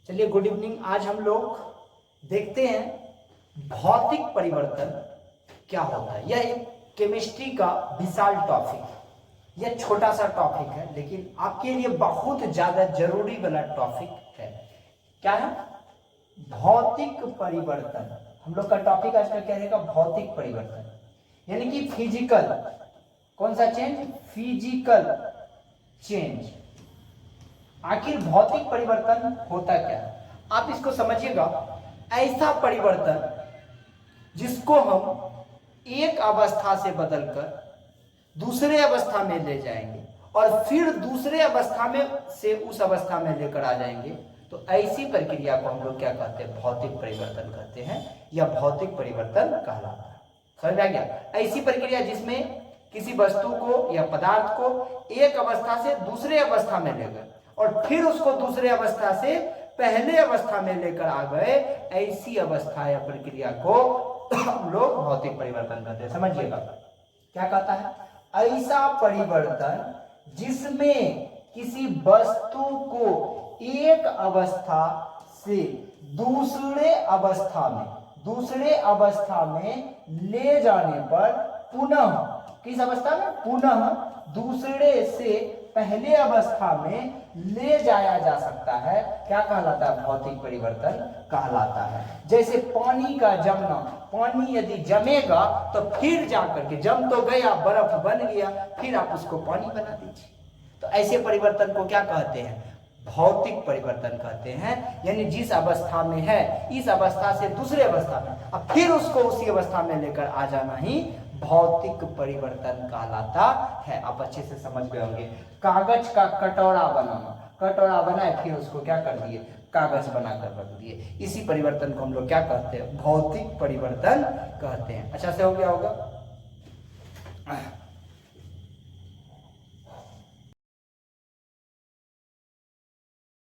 चलिए good evening. आज हम लोग देखते हैं भौतिक परिवर्तन क्या होता है। यह एक केमिस्ट्री का विशाल टॉपिक, यह छोटा सा टॉपिक है लेकिन आपके लिए बहुत ज्यादा जरूरी वाला टॉपिक है। क्या है? भौतिक परिवर्तन। हम लोग का टॉपिक आज का क्या रहेगा? भौतिक परिवर्तन, यानी कि फिजिकल। कौन सा चेंज? Physical change. आखिर भौतिक परिवर्तन होता क्या है? आप इसको समझिएगा, ऐसा परिवर्तन जिसको हम एक अवस्था से बदलकर दूसरे अवस्था में ले जाएंगे और फिर दूसरे अवस्था में से उस अवस्था में लेकर आ जाएंगे, तो ऐसी प्रक्रिया को हम लोग क्या कहते हैं? भौतिक परिवर्तन कहते हैं, या भौतिक परिवर्तन कहलाता है। समझ में आ गया? ऐसी प्रक्रिया जिसमें किसी वस्तु को या पदार्थ को एक अवस्था से दूसरे अवस्था में ले गए और फिर उसको दूसरे अवस्था से पहले अवस्था में लेकर आ गए, ऐसी अवस्था या प्रक्रिया को हम लोग भौतिक परिवर्तन कहते हैं। समझिएगा क्या कहता है? ऐसा परिवर्तन जिसमें किसी वस्तु को एक अवस्था से दूसरे अवस्था में ले जाने पर पुनः, किस अवस्था में? पुनः दूसरे से पहले अवस्था में ले जाया जा सकता है। क्या कहलाता है? भौतिक परिवर्तन कहलाता है। जैसे पानी का जमना, पानी यदि जमेगा तो फिर जाकर के, जम तो गया, बर्फ बन गया, फिर आप उसको पानी बना दीजिए, तो ऐसे परिवर्तन को क्या कहते हैं? भौतिक परिवर्तन कहते हैं। यानी जिस अवस्था में है, इस अवस्था से दूसरे अवस्था में, अब फिर उसको उसी अवस्था में लेकर आ जाना ही भौतिक परिवर्तन कहलाता है। आप अच्छे से समझ गए होंगे। कागज का कटोरा बनाना, कटोरा बनाए फिर उसको क्या कर दिए? कागज बनाकर रख दिए। इसी परिवर्तन को हम लोग क्या कहते हैं? भौतिक परिवर्तन कहते हैं। अच्छा से हो गया होगा।